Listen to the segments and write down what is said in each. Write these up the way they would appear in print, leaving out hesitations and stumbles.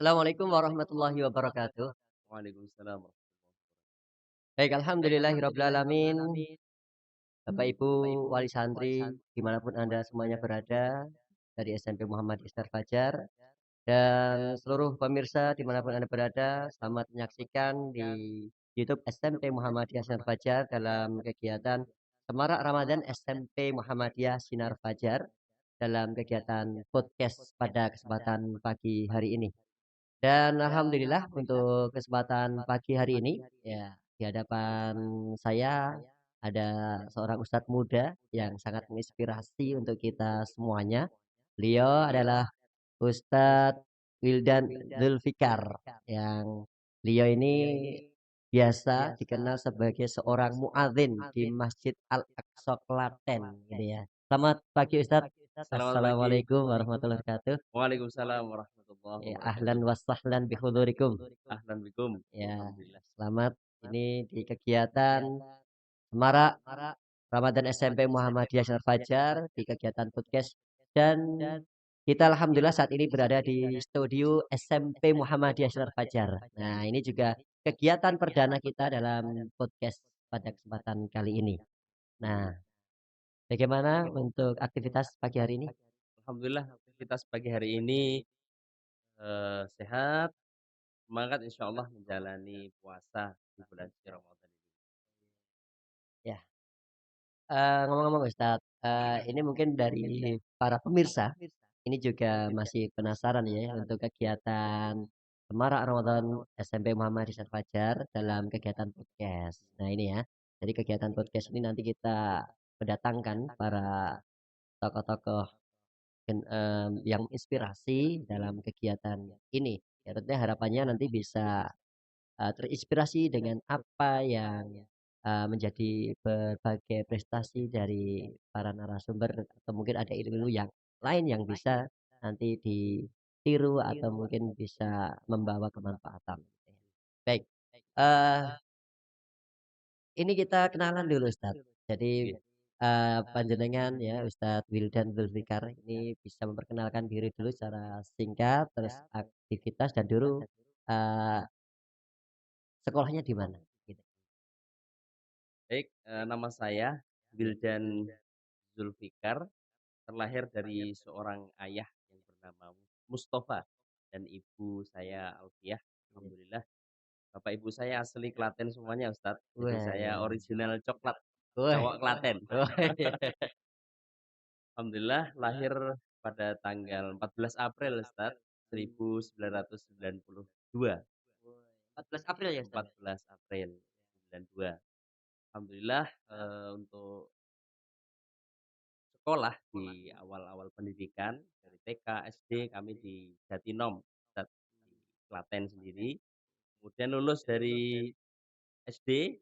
Assalamualaikum warahmatullahi wabarakatuh. Waalaikumsalam. Baik, alhamdulillahirrabbilalamin. Bapak Ibu wali santri dimanapun Anda semuanya berada, dari SMP Muhammad Isnar Fajar dan seluruh pemirsa dimanapun Anda berada, selamat menyaksikan di YouTube SMP Muhammadiyah Sinar Fajar dalam kegiatan Semarak Ramadan SMP Muhammadiyah Sinar Fajar dalam kegiatan podcast pada kesempatan pagi hari ini. Dan alhamdulillah untuk kesempatan pagi hari ini, ya di hadapan saya ada seorang ustadz muda yang sangat menginspirasi untuk kita semuanya. Beliau adalah Ustadz Wildan Zulfikar yang beliau ini biasa dikenal sebagai seorang muadzin di Masjid Al-Aqsa Klaten gitu ya. Selamat pagi Ustadz. Selamat pagi. Assalamualaikum warahmatullahi wabarakatuh. Waalaikumsalam warahmatullahi Ya, wabarakatuh. ahlan wa sahlan bi hudurikum. Ahlan bikum. Ya, Alhamdulillah. selamat ini di kegiatan Semarak Ramadan SMP Muhammadiyah Sinar Fajar di kegiatan podcast dan kita alhamdulillah saat ini berada di studio SMP Muhammadiyah Sinar Fajar. Nah, ini juga kegiatan perdana kita dalam podcast pada kesempatan kali ini. Nah, bagaimana untuk aktivitas pagi hari ini? Alhamdulillah aktivitas pagi hari ini sehat, semangat insyaallah menjalani puasa di bulan suci Ramadan ini. Ya, ngomong-ngomong Ustadz, ini mungkin dari para pemirsa ini juga masih penasaran ya untuk kegiatan Semarak Ramadan SMP Muhammad Rizal Fajar dalam kegiatan podcast. Nah ini ya, jadi kegiatan podcast ini nanti kita mendatangkan para tokoh-tokoh yang inspirasi dalam kegiatan ini. Ya tentunya harapannya nanti bisa terinspirasi dengan apa yang menjadi berbagai prestasi dari para narasumber atau mungkin ada ilmu yang lain yang bisa nanti ditiru atau mungkin bisa membawa kemanfaatan. Baik, eee, ini kita kenalan dulu Ustaz. Jadi, Oke. panjenengan ya Ustadz Wildan Zulfikar ini bisa memperkenalkan diri dulu secara singkat, terus aktivitas dan dulu, eee, sekolahnya di mana? Gitu. Baik, nama saya Wildan Zulfikar, terlahir dari seorang ayah yang bernama Mustafa dan ibu saya Alfiah. Alhamdulillah. Bapak ibu saya asli Klaten semuanya Ustadz. Jadi saya Wah. original coklat, Wah. cowok Klaten. Oh, iya. Alhamdulillah lahir pada tanggal 14 April Ustadz, 1992. 14 April ya, Ustaz, ya? 14 April 92. Alhamdulillah, untuk sekolah di awal-awal pendidikan dari TK, SD kami di Jatinom Ustadz, di Klaten sendiri. Kemudian lulus dari SD,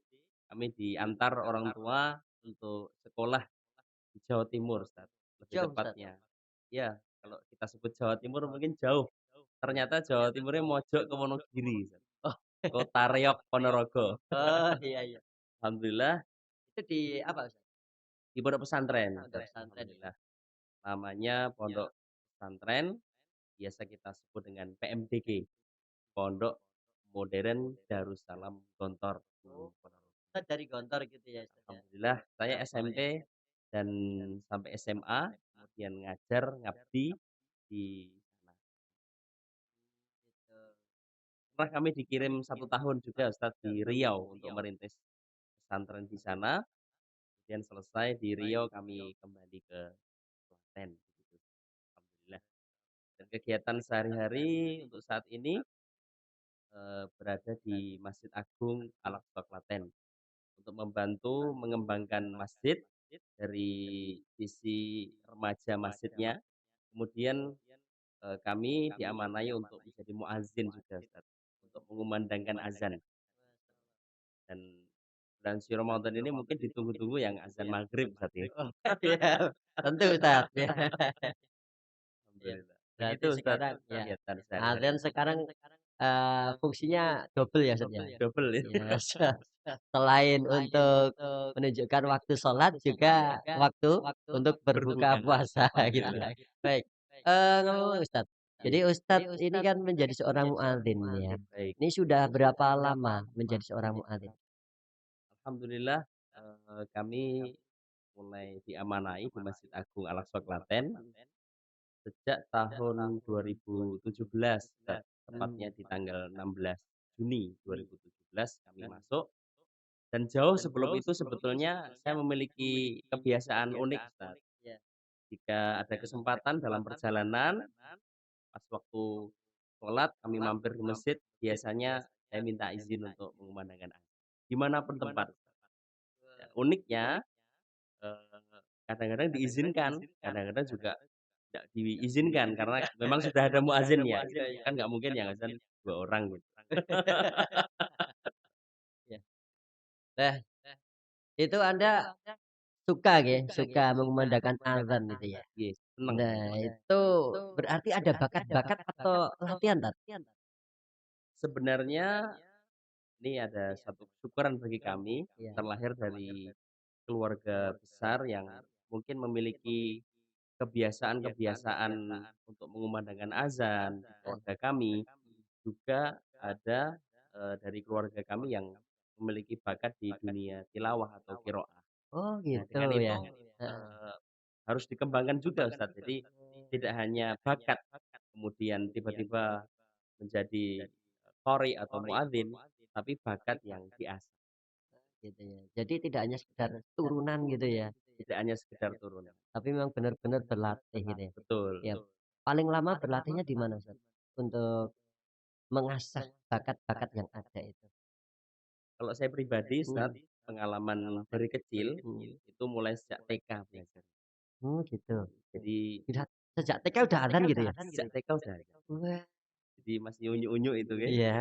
kami diantar orang tua untuk sekolah di Jawa Timur, Ustaz, lebih Jauh, Ustaz? tepatnya. Ya, kalau kita sebut Jawa Timur mungkin jauh, ternyata Jawa Timurnya mojok ke Wonogiri, Ustaz, Oh. Kota Riok, Ponorogo. Oh, iya iya. Alhamdulillah Itu di apa, Ustaz? di pondok pesantren, Pondok Ustaz, pesantren ya? alhamdulillah. Namanya pondok pesantren, biasa kita sebut dengan PMDG, Pondok Modern Darussalam Gontor Oh, Gunung Ponorogo. Ustaz dari Gontor gitu ya, Ustaz, ya? Alhamdulillah saya SMP dan sampai SMA, kemudian ngajar, ngabdi di sana. Gitu. Pernah kami dikirim 1 tahun juga Ustadz di Riau untuk merintis pesantren di sana, kemudian selesai di Riau kami kembali ke Klaten, begitu. Alhamdulillah. Dan kegiatan sehari-hari untuk saat ini, berada di Masjid Agung Al-Aqsa Klaten untuk membantu mengembangkan masjid dari sisi remaja masjidnya, kemudian kami diamanai untuk menjadi muazzin juga Ustaz, untuk mengumandangkan azan dan bulan suci Ramadan ini mungkin ditunggu-tunggu yang azan maghrib Ustaz ya. Oh, iya, tentu, Ustaz, ya. Iya, Alhamdulillah. berarti Begitu Ustaz sekarang ya, kegiatan azan sehari-hari. sekarang, fungsinya double ya, Ustaz, ya? Double ya. Iya, selain untuk menunjukkan waktu sholat, juga waktu untuk berbuka Berbuka. puasa gitu Alhamdulillah. ya. Baik, ngomong-ngomong Ustaz. Jadi Ustadz ini kan menjadi seorang muadzin ya. Baik, Ini sudah berapa lama menjadi seorang muadzin? alhamdulillah, kami mulai diamanai di Masjid Agung Al-Aqsa Klaten sejak tahun 2017, Kak, Mmm. tepatnya di tanggal 16 Juni 2017 kami masuk, dan jauh sebelum itu sebetulnya saya memiliki kebiasaan unik, Ustaz. Iya. Jika ada kesempatan dalam perjalanan, pas waktu sholat kami mampir ke masjid, biasanya saya minta izin untuk mengumandangkan azan, di mana pun tempat. Ya, uniknya, kadang-kadang diizinkan, kadang-kadang juga tidak diizinkan karena memang sudah ada muadzinnya gitu. Iya iya Kan iya. nggak mungkin yang azan 2 orang gitu. Iya. Nah, itu Anda suka suka mengumandangkan azan itu ya? Iya, seneng saya. Nah, itu berarti ada bakat-bakat atau latihan, Tat? Sebenarnya ini ada satu kesyukuran bagi kami, Iya. terlahir dari keluarga besar yang mungkin memiliki kebiasaan-kebiasaan untuk mengumandangkan azan di Heeh. keluarga kami. Juga ada, dari keluarga kami yang memiliki bakat di dunia tilawah atau qiraah. Oh Nah, gitu dengan ya? itu, Heeh. eee, harus dikembangkan juga, Ustaz. Jadi tidak hanya bakat, kemudian tiba-tiba menjadi, qori atau muadzin, tapi bakat yang diasah, Gitu ya. Jadi tidak hanya sekedar turunan gitu ya, tidak hanya sekedar turunan. tapi memang benar-benar berlatih gitu ya? Betul. Ya, paling lama berlatihnya di mana, Ustaz? Untuk mengasah bakat-bakat yang ada itu? Kalau saya pribadi, Ustaz, Mhm. pengalaman dari kecil, Mhm. itu mulai sejak TK belajar. Oh gitu. Jadi Sudah sejak TK udah adzan gitu ya? sejak TK udah ada. Wah. Jadi masih unyu-unyu itu kan. Iya.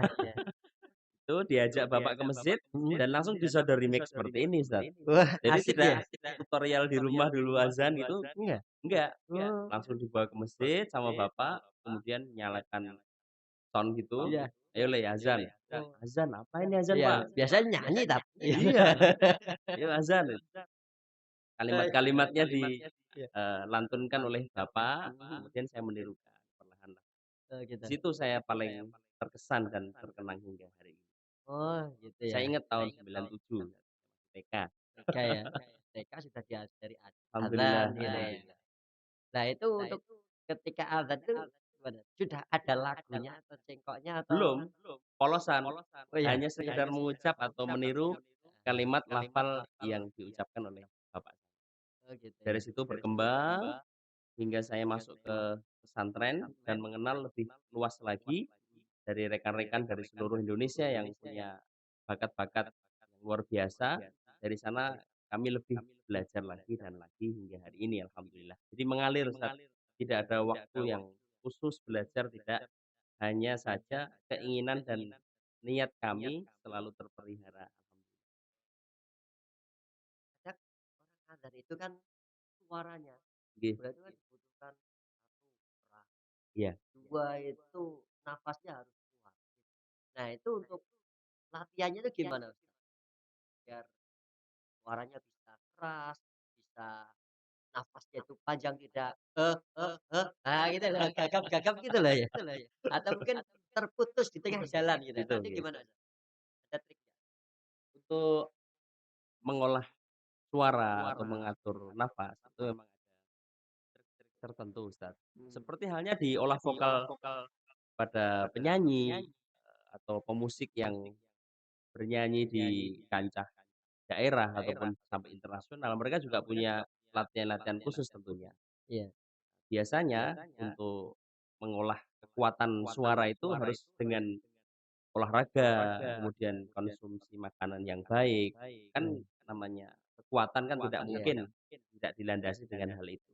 Itu diajak bapak ke masjid Mhm. dan langsung disodori mic seperti ini, Ustaz. Wah Jadi asik tidak ya? tutorial di rumah dulu azan itu, Enggak? enggak, Oh. langsung dibawa ke masjid sama bapak, kemudian nyalakan sound gitu, Iya. "Ayo Le azan." Oh. "Azan? Apa ini azan, Iya, Pak?" biasanya nyanyi tapi. "Iya, ayo azan." Iya. Kalimat-kalimatnya Iya. lantunkan oleh bapak, Mhm. kemudian saya menirukan perlahan. Oh Di gitu. situ saya paling terkesan dan terkenang hingga hari ini. Oh gitu Saya ya. ingat tahun 97, TK. TK ya? TK sudah diajari adzan Alhamdulillah gitu ya. alhamdulillah. Nah itu untuk ketika adzan itu gimana? Sudah ada lagunya atau cengkoknya atau Belum, polosan, oh ya? hanya sekedar mengucap atau meniru kalimat lafal yang diucapkan oleh bapak. Oh gitu Dari ya. situ berkembang hingga saya masuk ke pesantren dan mengenal lebih luas lagi dari rekan-rekan dari seluruh Indonesia yang punya bakat-bakat yang luar biasa. Dari sana kami lebih belajar lagi dan lagi hingga hari ini alhamdulillah. Jadi mengalir Ustaz, tidak ada waktu yang khusus belajar, tidak, hanya saja keinginan dan niat kami selalu terpelihara alhamdulillah. Kadang orang adzan itu kan suaranya, Nggih, berarti kan dibutuhkan satu keras, iya. 2 itu nafasnya harus kuat. Nah itu untuk latihannya itu gimana, Ustaz? Biar suaranya bisa keras, bisa nafasnya itu panjang tidak, nah gitu loh, gagap-gagap gitu loh ya? Atau mungkin terputus di tengah jalan gitu, nah Itu itu nggih. gimana, Ustaz? Ada triknya? Untuk mengolah suara atau mengatur nafas itu memang ada trik-trik tertentu Ustaz. Mmm. Seperti halnya di olah vokal pada penyanyi, atau pemusik yang bernyanyi di kancah daerah ataupun sampai internasional, mereka juga punya latihan-latihan khusus tentunya. Iya. Biasanya untuk mengolah kekuatan suara itu harus dengan olahraga, kemudian konsumsi makanan yang baik. Kan Mmm. namanya kekuatan kan tidak Iya. mungkin tidak dilandasi dengan hal itu.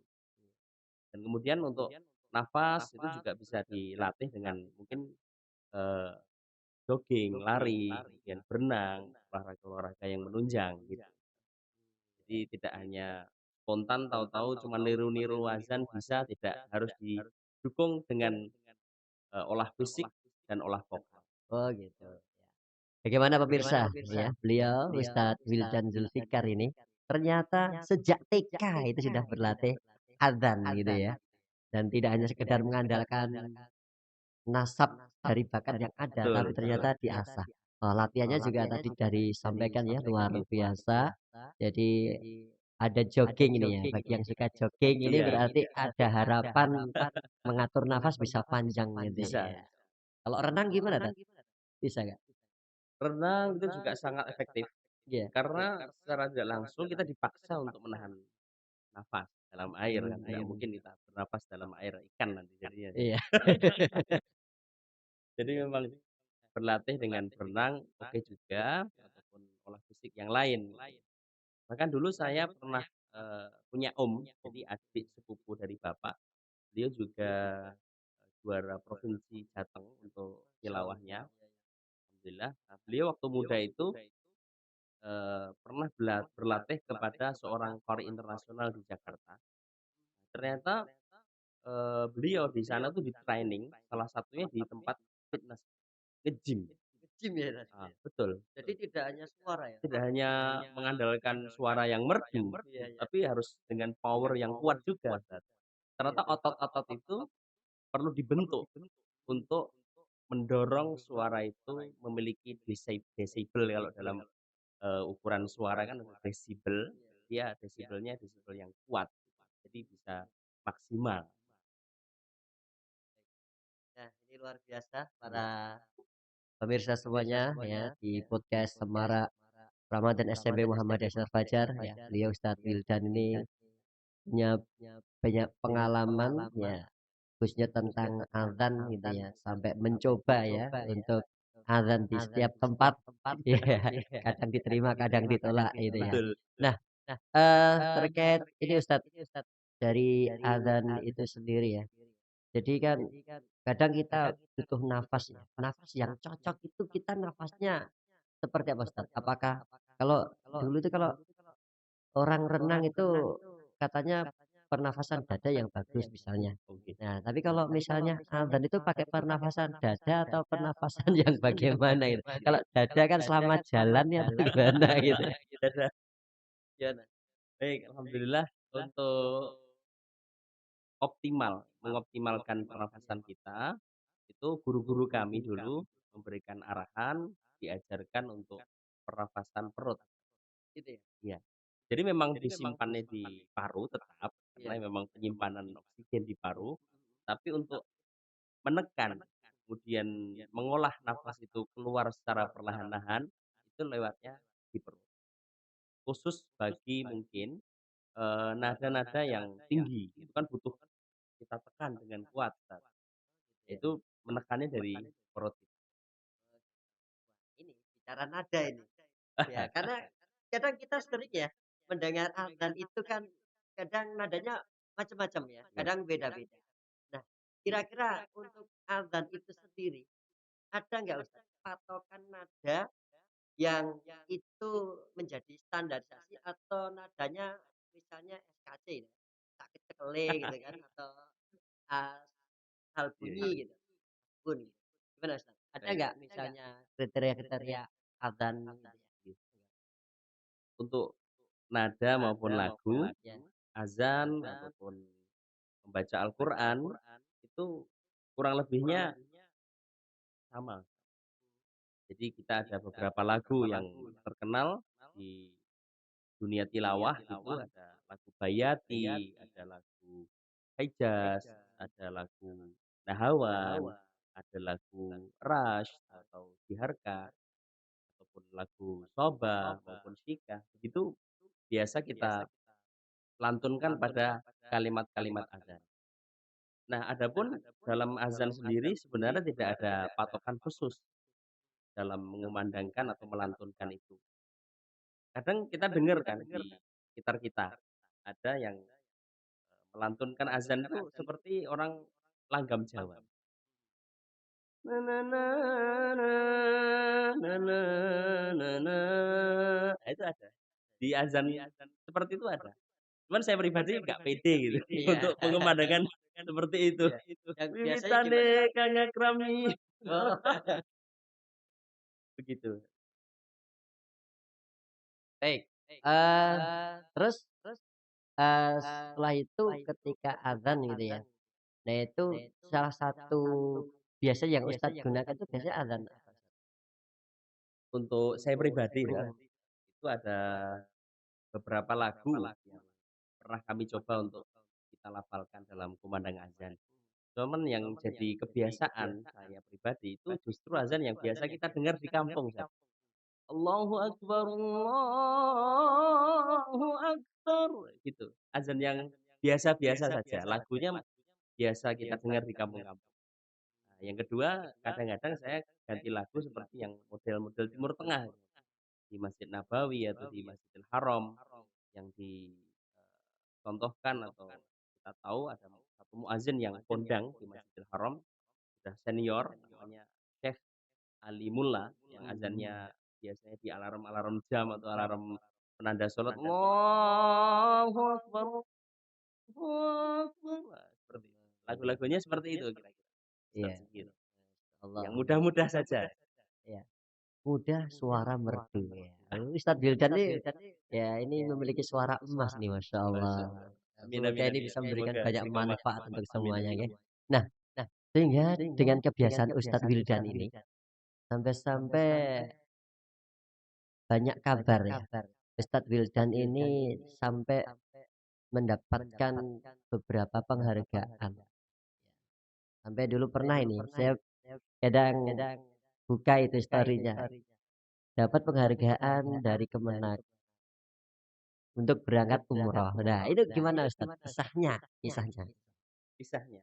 Dan kemudian untuk nafas itu juga bisa dilatih dengan mungkin, eee, jogging, lari, kemudian berenang, olahraga-olahraga yang menunjang gitu. Jadi tidak hanya spontan tahu-tahu cuma niru-niru azan bisa, tidak, harus didukung dengan, olah fisik dan olah vokal. Oh gitu, ya. Bagaimana pemirsa ya, beliau Ustadz Wildan Zulfikar ini ternyata sejak TK itu sudah berlatih adzan gitu ya, dan tidak hanya sekedar mengandalkan nasab dari bakat yang ada, Betul tapi betul. ternyata diasah. Latihannya juga tadi disampaikan ya, luar biasa. Jadi ada jogging ini ya, bagi yang suka jogging ini Iya, berarti ada harapan mengatur nafas bisa panjang gitu bisa ya. bisa. Kalau renang gimana Tat? Bisa nggak? Renang itu juga sangat efektif, Iya karena secara tidak langsung kita dipaksa untuk menahan nafas dalam air kan, tidak mungkin kita bernapas dalam air ikan nanti jadinya kan. iya. Jadi memang berlatih dengan berenang oke juga, ataupun olah fisik yang lain gitu. Bahkan dulu saya pernah, punya om, jadi adik sepupu dari bapak, beliau juga, juara provinsi Jateng untuk Masya Allah, tilawahnya, iya, iya. alhamdulillah. Nah, beliau waktu muda itu, pernah berlatih kepada seorang qori internasional di Jakarta. Ternyata, beliau di sana tuh di-training, salah satunya di tempat fitness, nge-gym. Nge-gym ya tadi Ah, ya? betul. Jadi tidak hanya suara ya? Tidak hanya mengandalkan suara yang merdu, Iya iya. tapi harus dengan power yang kuat juga, Ustaz. Iya. Ternyata otot-otot itu perlu dibentuk untuk mendorong suara itu memiliki desibel kalau dalam, ukuran suara kan ada desibel, Iya. dia desibelnya desibel yang kuat, jadi bisa maksimal. Nah, ini luar biasa para pemirsa semuanya ya di podcast Semara Ramadan SMP Muhammad Yassar Fajar ya. Beliau Ustadz Wildan ini punya banyak pengalaman ya khususnya tentang azan gitu ya sampai mencoba ya untuk azan di setiap tempat ya kadang diterima kadang ditolak itu ya. Betul betul. Nah, terkait ini Ustadz dari azan itu sendiri ya. Jadi kan kadang kita butuh nafas ya, nafas yang cocok itu kita nafasnya seperti apa Ustaz? Apakah kalau dulu itu kalau orang renang itu katanya pernafasan dada yang bagus misalnya. Oh gitu. Nah, tapi kalau misalnya adzan itu pakai pernafasan dada atau pernafasan yang bagaimana itu? Kalau dada kan selama jalan ya atau gimana gitu? Dadah. Gimana? Baik, alhamdulillah untuk mengoptimalkan pernafasan kita, itu guru-guru kami dulu memberikan arahan, diajarkan untuk pernafasan perut, Gitu ya? iya. Jadi memang disimpannya di paru tetap, Iya. karena memang penyimpanan oksigen di paru, tapi untuk menekan, kemudian mengolah nafas itu keluar secara perlahan-lahan, itu lewatnya di perut. Khusus bagi mungkin, nada-nada yang tinggi, itu kan butuh kita tekan dengan kuat, Kak. Iya. Itu menekannya dari perut. Ini bicara nada ini. Ya, karena kadang kita sering ya mendengar adzan itu kan kadang nadanya macam-macam ya, Ya. kadang beda-beda. Nah, kira-kira untuk adzan itu sendiri ada nggak Ustaz patokan nada yang itu menjadi standarisasi atau nadanya misalnya SKC ya, sakit sekele gitu kan atau ah, hal Iya bunyi iya. gitu, bun. Gimana Ustaz? Ada Baik. nggak misalnya kriteria-kriteria adzan gitu ya? Gitu. Untuk nada maupun lagu, Ya. azan ataupun membaca Al-Qur'an, itu kurang lebihnya sama. Jadi kita ada beberapa lagu yang terkenal di dunia tilawah gitu, ada lagu Bayati, ada lagu Hijaz, ada lagu Nahawan, ada lagu Rash atau Diharka, ataupun lagu Sobah maupun Syikah, begitu biasa kita lantunkan pada kalimat-kalimat azan. Nah, adapun dalam azan sendiri sebenarnya tidak ada patokan khusus dalam mengumandangkan atau melantunkan itu. Kadang kita dengar kan di sekitar kita, ada yang melantunkan azan itu seperti orang langgam Jawa. Na na na na, na na na na. Nah, itu ada. Di azan seperti itu ada. Cuman saya pribadi nggak pede gitu Iya. untuk mengumandangkan seperti itu. Iya. Yang biasanya gimana? Wiwitane Kang Akrami, Oh, begitu. baik. Terus, setelah itu ketika adzan gitu ya. Nah itu salah satu biasa yang Ustadz gunakan itu biasanya adzan apa? Untuk saya pribadi ya, itu ada beberapa lagu yang pernah kami coba untuk kita lafalkan dalam kumandang azan. Cuman yang jadi kebiasaan saya pribadi itu justru azan yang biasa kita dengar di kampung, Ustaz. Allahu akbar, Allahu akbar, gitu. Azan yang biasa-biasa saja, lagunya biasa kita dengar di kampung-kampung. Nah, yang kedua, kadang-kadang saya ganti lagu seperti yang model-model Timur Tengah, di Masjid Nabawi atau di Masjidil Haram yang dicontohkan atau kita tahu ada satu muazin yang kondang di Masjidil Haram, sudah senior namanya Syekh Ali Mullah yang azannya biasanya di alarm-alarm jam atau alarm penanda salat, Allahu akbar, Allahu akbar. Wah, seperti itu. Lagu-lagunya seperti itu kira-kira, Iya, Ustaz Sigit. Yang Allah. mudah-mudah saja. Ya, mudah suara merdu ya. Ustadz Wildan nih ya ini memiliki suara emas nih, masya Allah. Masya Allah. Amin Semoga amin ini amin. bisa memberikan Semoga banyak istiqomah. manfaat untuk Amin semuanya amin. ya. Nah, sehingga dengan kebiasaan Ustadz Wildan ini sampai-sampai banyak kabar ya. Ustadz Wildan ini sampai mendapatkan beberapa penghargaan. Sampai dulu pernah ini, saya kadang buka itu story-nya. Dapat penghargaan dari Kemenak untuk berangkat umroh. Nah, itu gimana Ustaz? Kisahnya. Kisahnya.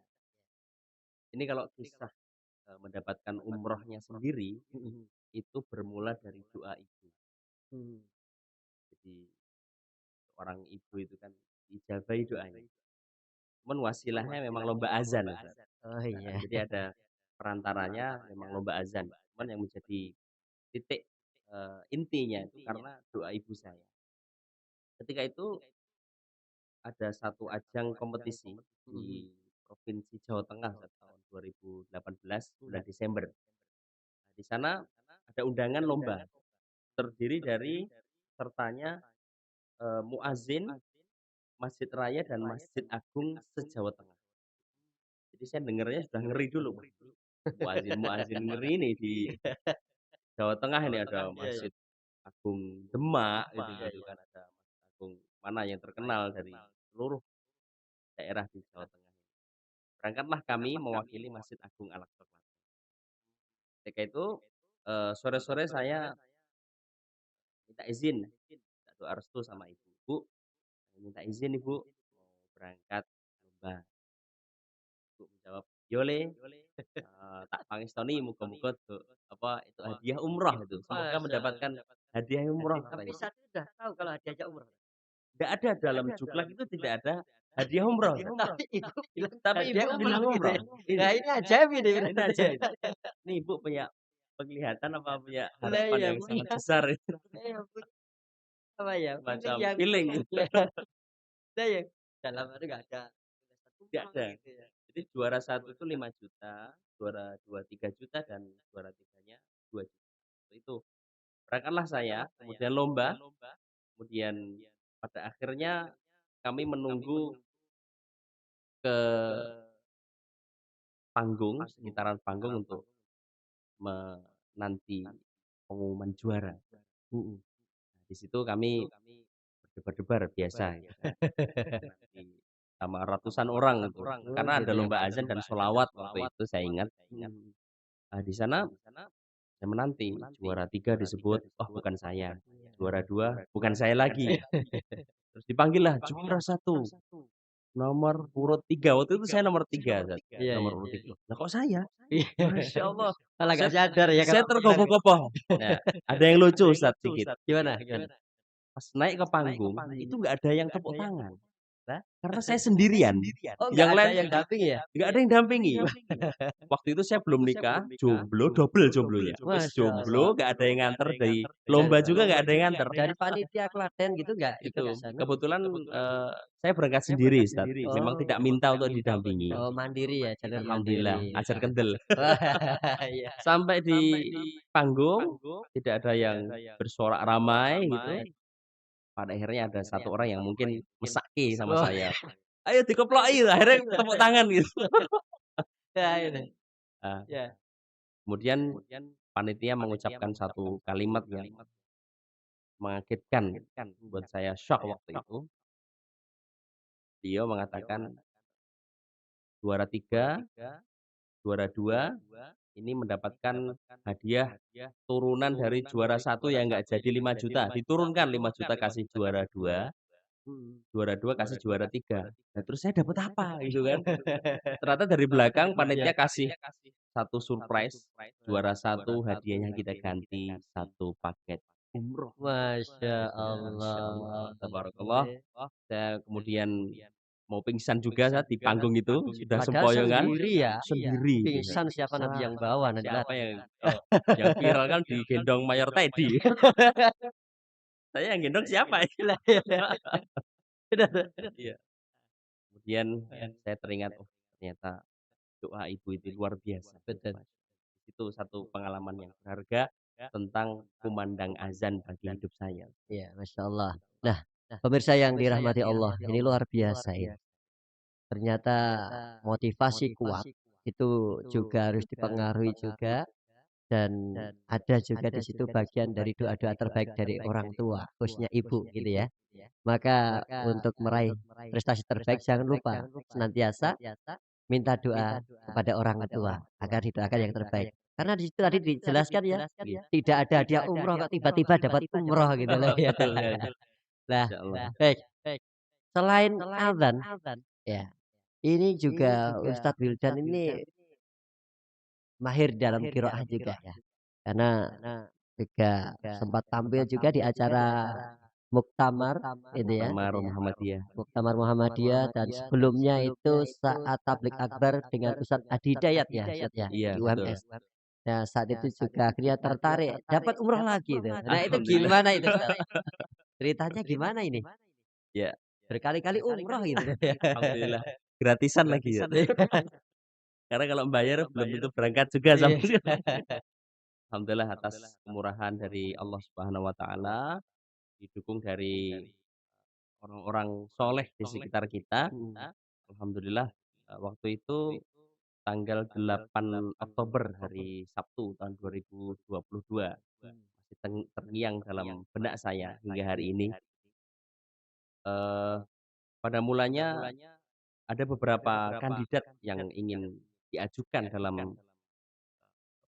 Ini kalau kisah mendapatkan umrohnya sendiri Mhm. itu bermula dari doa ibu. Hmm. Jadi orang ibu itu kan dijabahi doanya. Cuman wasilahnya memang lomba azan, Ustaz. Oh Nah, iya. jadi ada perantaranya memang lomba azan. Cuman yang menjadi titik intinya itu karena doa ibu saya. Ketika itu ada satu ajang kompetisi Mhm. di Provinsi Jawa Tengah Ustaz, tahun 2018 bulan Desember. Nah, di sana ada undangan lomba, terdiri dari sertanya muazin, masjid raya dan masjid agung se-Jawa Tengah. Jadi saya dengarnya sudah ngeri dulu, wah ini muazin-muazin ngeri ini di Jawa Tengah ini ada Iya, iya. Masjid Agung Demak gitu-gitu kan, ada Masjid Agung mana yang terkenal dari seluruh daerah di Jawa Tengah ini. Berangkatlah kami mewakili Masjid Agung Al-Aqsa Klaten. Ketika itu, sore-sore saya minta izin, minta doa restu sama ibu. "Bu, saya minta izin nih Bu, mau berangkat lomba." Ibu menjawab, "Yo Le, tak pangestoni muga-muga itu hadiah umroh itu, semoga Masya Allah. mendapatkan hadiah umroh," Tapi katanya. saat itu udah tahu kalau hadiahnya umroh. Tidak ada dalam juklak itu tidak ada hadiah umroh, Ustaz. Tapi ibu bilang Tapi hadiah ibu umroh bilang gitu umroh. ya. Ini Nah ini ajaib ini ini berarti aja ya. ini. Ini ibu punya penglihatan apa punya Lah harapan iya yang sangat punya besar punya apa ya, feeling semacam yang feeling gitu. lah ya dalam itu nggak ada Nggak umroh ada. gitu ya. Jadi juara satu itu 5 juta, juara 2 3 juta, dan juara tiganya 2 juta. Itu berangkatlah saya, kemudian lomba, kemudian pada akhirnya kami menunggu ke panggung, sekitaran panggung untuk menanti pengumuman juara. Mhm. Nah, di situ kami berdebar-debar biasa gitu kan, nanti sama ratusan orang itu, Oh karena ada gitu ya. lomba azan dan sholawat waktu itu saya ingat. Mhm. Di sana saya menanti, juara 3 disebut, "Oh bukan saya," juara 2 "Bukan saya lagi." Terus dipanggillah, "Juara 1 nomor urut 3." Waktu itu saya nomor 3 Zat, Iya, nomor iya. urut 3. "Lah kok saya?" Iya. Masya Allah, Malah saya nggak sadar ya saya kalau menang. tergopoh-gopoh. Nah, ada yang lucu Ustaz dikit, Gimana? pas naik ke panggung, itu nggak ada yang tepuk tangan, Lah? karena saya sendirian, Oh nggak yang ada lain yang dampingi ya? nggak ada yang dampingi. Waktu itu saya belum nikah, jomblo, double jomblonya. Wis Masya Allah. jomblo, nggak ada yang nganter dari lomba juga nggak ada yang nganter. Dari panitia Klaten gitu nggak ikut ke Itu, sana? kebetulan, saya berangkat sendiri Ustaz, memang tidak Oh. minta untuk didampingi. Oh mandiri ya, jalur mandiri. Alhamdulillah, ajar kendel. Wah, iya. Sampai di panggung, tidak ada yang bersorak ramai gitu, pada akhirnya ada satu orang yang mungkin mesake sama Wah, saya, "Ayo dikeploki," akhirnya tepuk tangan gitu. ya ini. Eee, Iya. kemudian panitia mengucapkan satu kalimat yang mengagetkan, buat saya syok waktu itu. Beliau mengatakan, "Juara 3, juara 2 ini mendapatkan hadiah turunan dari juara 1 yang nggak jadi 5 juta, diturunkan 5 juta kasih juara 2, Mhm. juara 2 kasih juara 3. Nah, terus saya dapat apa gitu kan. Ternyata dari belakang panitia kasih satu surprise, juara 1 hadiahnya kita ganti satu paket umroh. Masya Masyaallah, Allah. tabarakallah. Oke. Saya kemudian mau pingsan juga saat di panggung itu, sudah Padahal sempoyongan, sendiri ya, sendiri gitu. pingsan siapa nanti yang bawa nanti lah. Siapa yang viral kan digendong Mayor Teddy. Saya yang gendong siapa ya? Lah iya, bener. Iya. Kemudian, saya teringat, oh ternyata doa ibu itu luar biasa. Betul. Itu satu pengalaman yang berharga tentang kumandang azan bagi hidup saya. Iya, Masya Allah. Nah, pemirsa yang dirahmati Allah, ini luar biasa ini. Ternyata motivasi kuat itu juga harus dipengaruhi juga dan ada juga di situ bagian dari doa-doa terbaik dari orang tua, khususnya ibu gitu ya. Maka untuk meraih prestasi terbaik jangan lupa senantiasa minta doa kepada orang tua agar didoakan yang terbaik. Karena di situ tadi dijelaskan ya, tidak ada hadiah umroh kok tiba-tiba dapat umroh gitu loh ya. Betul sekali, Nah, masyaallah. baik, selain adzan ya, ini juga Ustadz Wildan ini mahir dalam qiraah juga ya. Karena juga sempat tampil juga di acara muktamar itu ya. Muktamar Muhammadiyah. Muktamar Muhammadiyah dan sebelumnya itu saat tablik akbar dengan Ustadz Adi Hidayat ya, Ustadz ya, Iya, di betul. UMS. Nah, saat itu juga akhirnya tertarik, dapat umroh lagi tuh. Nah, itu Alhamdulillah. gimana itu, Ustadz? Ceritanya gimana ini? Ya, Berkali-kali umroh gitu ya. alhamdulillah. Gratisan lagi ya. Karena kalau bayar belum tentu berangkat juga Iya. sampai sekarang. Alhamdulillah atas kemurahan dari Allah Subhanahu wa taala, didukung dari orang-orang soleh di sekitar kita. Mhm. Alhamdulillah, waktu itu tanggal 8 Oktober, hari Sabtu tahun 2022, masih terngiang dalam benak saya hingga hari ini. Eee, pada mulanya ada beberapa kandidat yang ingin diajukan dalam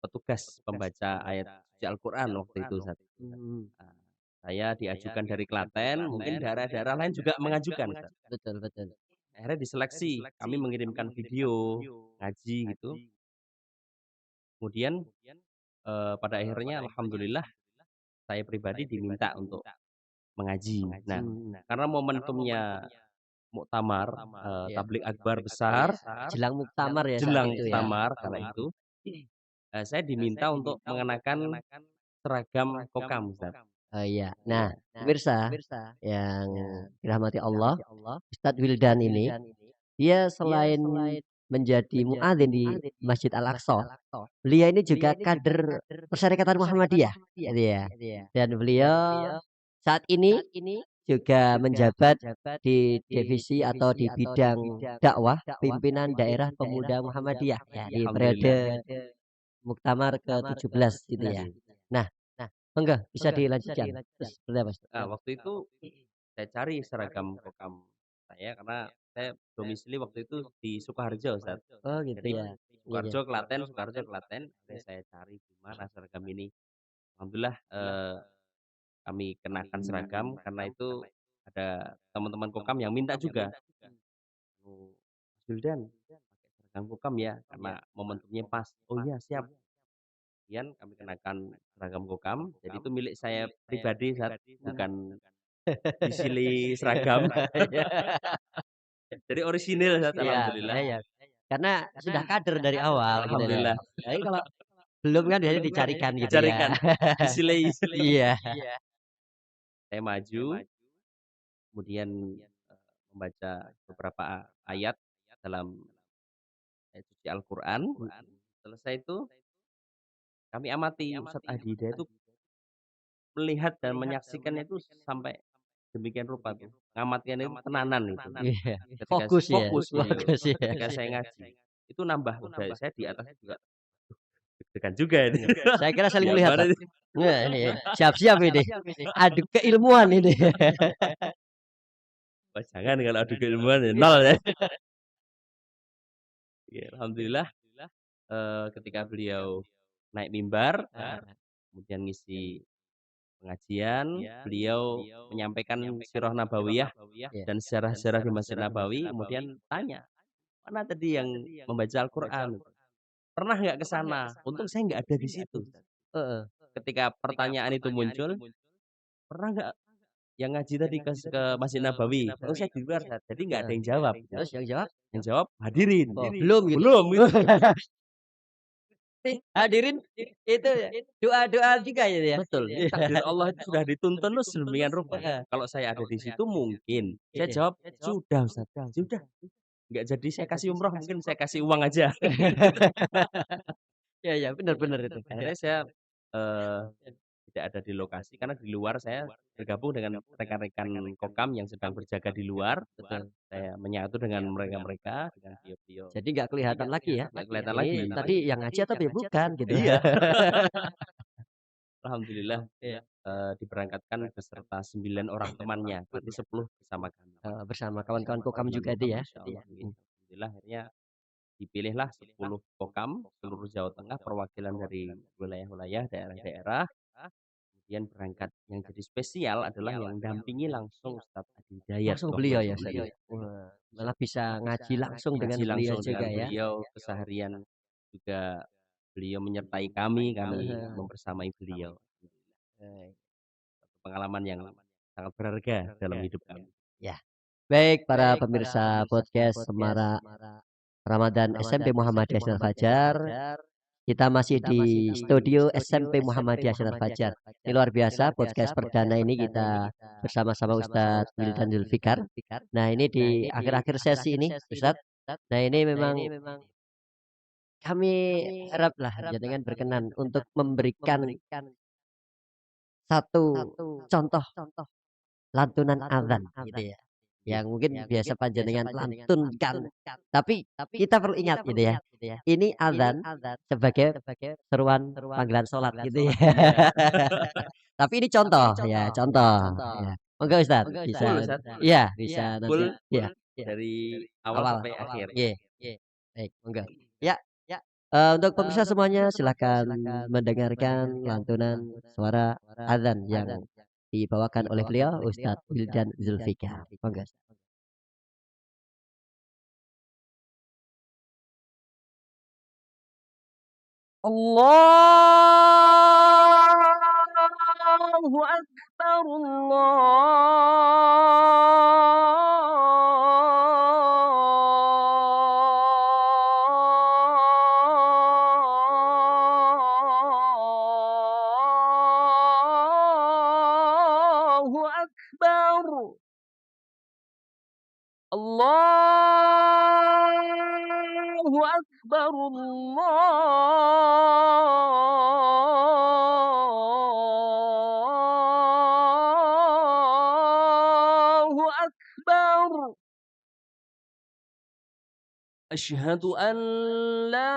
petugas pembaca ayat suci Al-Qur'an waktu itu, Ustaz. Mhm. Eee, saya diajukan dari Klaten, mungkin daerah-daerah lain juga mengajukan, Ustaz. Betul betul. Akhirnya diseleksi, kami mengirimkan video ngaji gitu, kemudian, pada akhirnya alhamdulillah saya pribadi diminta untuk mengaji. Nah, Mhm. karena momentumnya muktamar, Iya. tablik akbar besar, Jelang muktamar ya saat jelang itu ya? muktamar kala itu, saya diminta untuk mengenakan seragam kokam, Ustaz. Oh iya. Nah, pemirsa yang dirahmati Allah, Ustadz Wildan ini, dia selain menjadi muadzin di Masjid Al-Aqsa, beliau ini juga kader Persyarikatan Muhammadiyah, gitu ya. Dan beliau saat ini juga menjabat di divisi atau di bidang dakwah pimpinan daerah pemuda Muhammadiyah ya di Alhamdulillah. periode Muktamar ke-17 gitu ya. Nah, monggo bisa dilanjutkan. Terus seperti apa, Mas? Nah, waktu itu saya cari seragam kokam saya karena saya domisili waktu itu di Sukoharjo, Ustaz. Oh gitu Jadi ya. Iya iya. Sukoharjo, Klaten, akhirnya saya cari di mana seragam ini. Alhamdulillah, kami kenakan seragam karena itu ada teman-teman kokam yang minta juga, "Oh, Mas Wildan pakai seragam kokam ya?" Karena momentumnya pas. "Oh iya, siap." Kemudian kami kenakan seragam kokam, jadi itu milik saya pribadi, Ustaz, bukan disili seragam. Iya. Jadi orisinil, Ustaz, Iya, alhamdulillah. iya. Karena sudah kader dari awal gitu loh. Alhamdulillah. Tapi kalau belum kan biasanya dicarikan gitu ya. Dicarikan, disilei. Iya. Saya maju, kemudian, membaca beberapa ayat dalam ayat suci Al-Qur'an. Mhm. Selesai itu kami amati Ustadz Adi Hidayat itu melihat dan menyaksikannya itu sampai demikian rupa tuh, ngamatnya itu tenanan itu. Iya. Ketika Fokus ya, fokus beliau, fokus ya. ketika saya ngaji, itu nambah udah saya di atas juga deg-degan juga ini. Bener. Saya kira saling Yang melihat, mana Pak. ini Nah, ini siap-siap ini, adu keilmuan ini. Wah, jangan kalau adu keilmuan ya nol ya. Ya, alhamdulillah, ketika beliau naik mimbar, kemudian ngisi pengajian, beliau menyampaikan sirah nabawiyah Iya. dan sejarah-sejarah di Masjid Nabawi, kemudian tanya, "Mana tadi yang membaca Al-Quran itu? Pernah nggak ke sana?" Untung saya nggak ada di situ, Ustaz. Heeh. Ketika pertanyaan itu muncul, "Pernah nggak yang ngaji tadi ke Masjid Nabawi?" Oh, saya di luar, Ustaz, jadi nggak ada Heeh. yang jawab gitu. Terus yang jawab? Yang jawab, "Hadirin." Oh, belum gitu. Belum gitu. Hadirin itu ya, doa-doa juga gitu ya? Betul, ini takdir Allah itu sudah dituntun tuh sedemikian rupa. Heeh. Kalau saya ada di situ mungkin, saya Iya. jawab, "Sudah Ustaz, sudah, nggak jadi saya kasih umroh, mungkin saya kasih uang aja." Iya iya, bener bener itu. Iya. Akhirnya saya, eee, tidak ada di lokasi karena di luar saya bergabung dengan rekan-rekan Kokam yang sedang berjaga di luar, Betul. saya menyatu dengan mereka-mereka, dengan beliau-beliau. Jadi nggak kelihatan lagi ya, Nggak kelihatan ini lagi. tadi yang ngaji atau ya bukan gitu. Iya, alhamdulillah, Iya. diberangkatkan beserta 9 orang temannya, berarti 10 bersama kami. Bersama kawan-kawan Kokam Kawan-kawan juga itu Kokam ya? insyaallah nggih, alhamdulillah akhirnya dipilihlah 10 Kokam seluruh Jawa Tengah, perwakilan dari wilayah-wilayah, daerah-daerah, kemudian berangkat. Yang jadi spesial adalah yang dampingi langsung Ustadz Adi Hidayat Langsung waktu beliau itu, ya Ustaz iya. ya? Wah, malah bisa ngaji langsung dengan Ngaji beliau langsung juga dengan ya? beliau, keseharian juga beliau menyertai kami, kami Heeh. membersamai beliau. Baik. Satu pengalaman yang sangat berharga dalam hidup kami. Ya, baik para pemirsa podcast Semara Ramadan SMP Muhammadiyah Sinar Fajar, kita masih di studio SMP Muhammadiyah Sinar Fajar. Ini luar biasa podcast perdana ini kita bersama-sama Ustadz Wildan Zulfikar. Nah, ini di akhir-akhir sesi ini, Ustadz. Nah, ini memang kami haraplah jenengan berkenan untuk memberikan satu contoh lantunan azan gitu ya. Yang mungkin biasa panjenengan lantunkan. Tapi kita perlu ingat gitu ya. Ini azan sebagai seruan panggilan sholat gitu ya. Iya, Tapi ini contoh ya, contoh ya. Monggo Ustaz full bisa Ustaz, iya bisa nanti full ya dari awal awal. sampai akhir. Nggih, baik monggo. Ya, untuk pemirsa semuanya silakan mendengarkan lantunan suara azan yang dibawakan oleh beliau Ustadz Wildan Zulfikar. Monggo. Allahu Akbar, Allahu Akbar. Allahu Akbar, Allahu Akbar. Asyhadu an la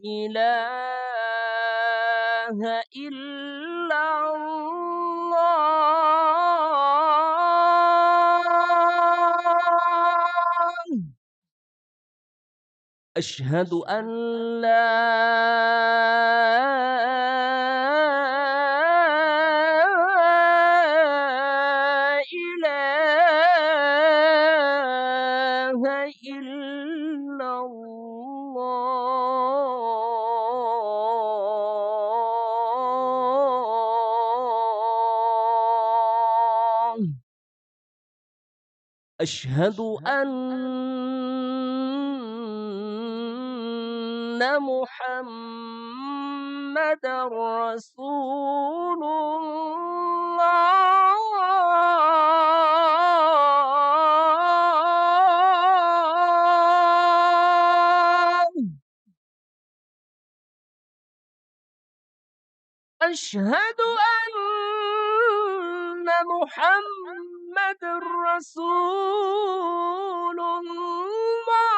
ilaha illallah. أشهد أن لا إله إلا الله. أشهد أن محمدًا رسول الله. أشهد أن محمدًا رسول الله.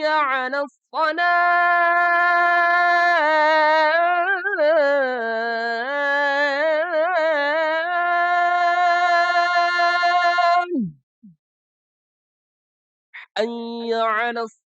على الصلاة حي على الصلاة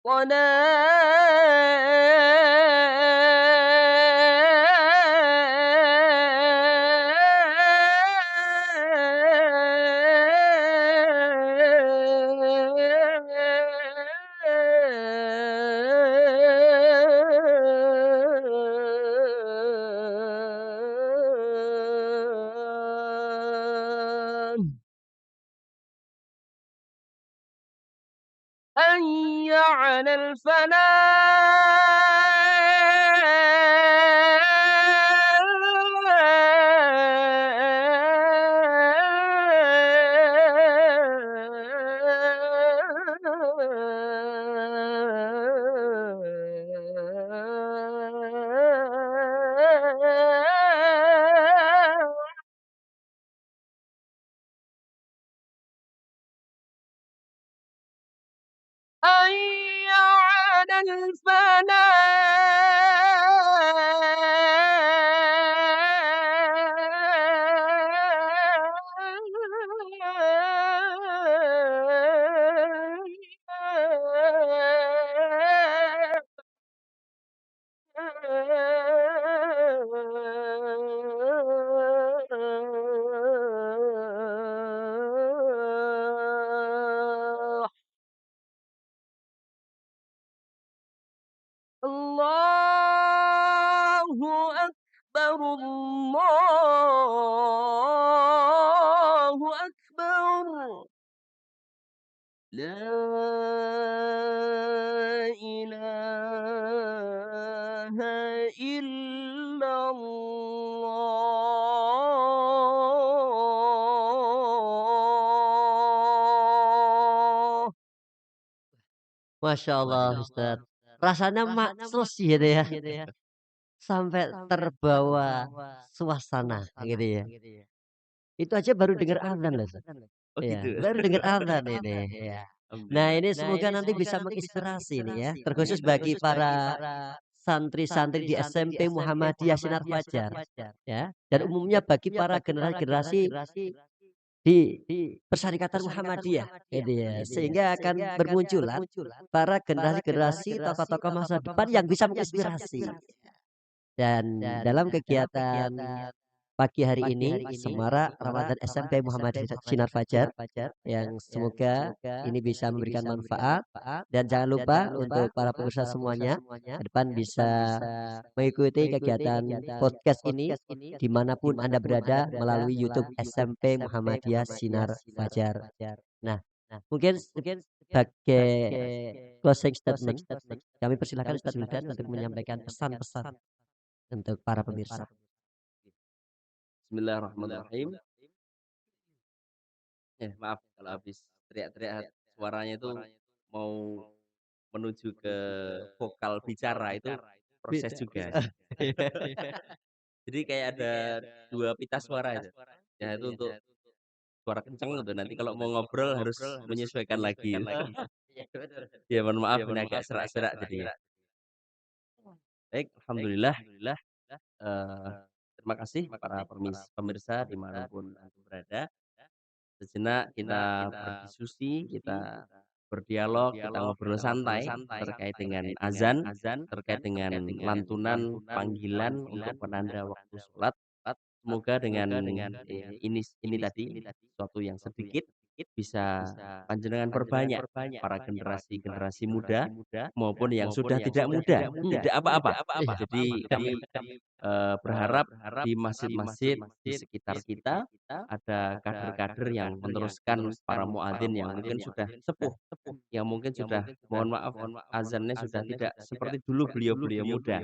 حي على الفلاح حي على الفلاح الله أكبر، الله أكبر، لا إله إلا الله. Masya Allah, Ustaz. Rasanya maksos gitu ya, sampai terbawa suasana gitu ya. Itu aja baru dengar adzan loh, Ustaz. Oh Iya, gitu? baru dengar adzan ini, iya. Nah, Alhamdulillah. ini semoga nanti bisa menginspirasi nih ya, terkhusus Amin amin. bagi para santri-santri di SMP Muhammadiyah Sinar Fajar, ya, dan umumnya bagi para generasi-generasi di Persyarikatan Muhammadiyah, gitu ya. Sehingga akan bermunculan para generasi-generasi tokoh-tokoh masa depan yang bisa menginspirasi. Dan dalam kegiatan pagi hari ini, Semarak Ramadan SMP Muhammad Sinar Fajar, yang semoga ini bisa memberikan manfaat dan jangan lupa untuk para pemirsa semuanya ke depan bisa mengikuti kegiatan podcast ini dimanapun Anda berada melalui YouTube SMP Muhammadiyah Sinar Fajar. Nah, mungkin sebagai closing statement, kami persilahkan Ustadz Wildan untuk menyampaikan pesan-pesan untuk para pemirsa. Bismillahirrahmanirrahim. Maaf kalau habis teriak-teriak suaranya itu mau menuju ke vokal bicara itu proses Beda. juga. Jadi kayak ada 2 pita suara itu. Ya itu untuk suara kenceng gitu, nanti kalau mau ngobrol harus menyesuaikan lagi. Oh, iya bener. Ya mohon maaf ini agak serak-serak jadinya. Baik, alhamdulillah, eee, terima kasih para pemirsa dimanapun Antum berada. Sejenak kita berdiskusi, kita berdialog, kita ngobrol santai terkait dengan azan, terkait dengan lantunan panggilan untuk penanda waktu sholat. Semoga dengan, ini tadi, sesuatu yang sedikit bisa panjenengan perbanyak para generasi-generasi muda maupun yang sudah tidak muda, Iya. tidak apa-apa. Iya. Jadi kami berharap di masjid-masjid di sekitar kita ada kader-kader yang meneruskan para muadzin yang mungkin sudah sepuh, yang mungkin sudah mohon maaf azannya sudah tidak seperti dulu beliau-beliau muda,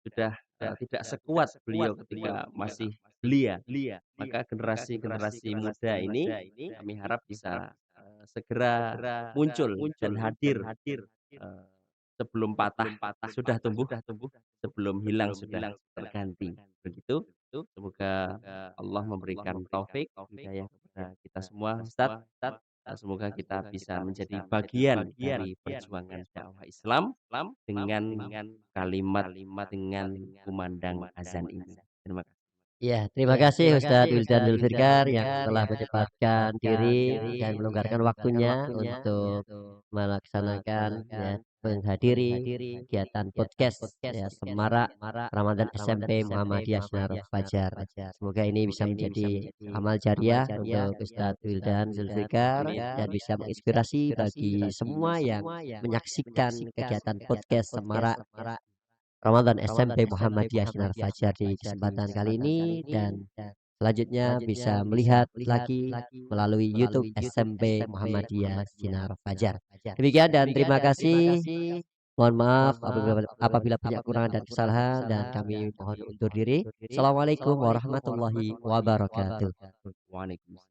sudah, tidak sekuat beliau ketika masih belia. Maka generasi-generasi muda ini kami harap bisa, segera muncul dan hadir, eee, sebelum patah sudah tumbuh, sebelum hilang sudah terganti, begitu. Semoga Allah memberikan taufik, hidayah kepada kita semua, Ustaz. semoga kita bisa menjadi bagian dari perjuangan dakwah Islam dengan kalimat, dengan kumandang azan ini. Terima kasih. Iya, terima kasih Ustadz Wildan Zulfikar yang telah menyempatkan diri dan melonggarkan waktunya untuk melaksanakan ya, menghadiri kegiatan podcast ya Semarak Ramadan SMP Muhammadiyah Sinar Fajar. Semoga ini bisa menjadi amal jariah untuk Ustadz Wildan Zulfikar Amin. dan bisa menginspirasi bagi semua yang menyaksikan kegiatan podcast Semarak Ramadan SMP Muhammadiyah Sinar Fajar di kesempatan kali ini dan selanjutnya bisa melihat lagi melalui YouTube SMP Muhammadiyah Sinar Fajar. Demikian dan terima kasih. Mohon maaf apabila punya kekurangan dan kesalahan dan kami mohon undur diri. Assalamualaikum warahmatullahi wabarakatuh. Waalaikumsalam.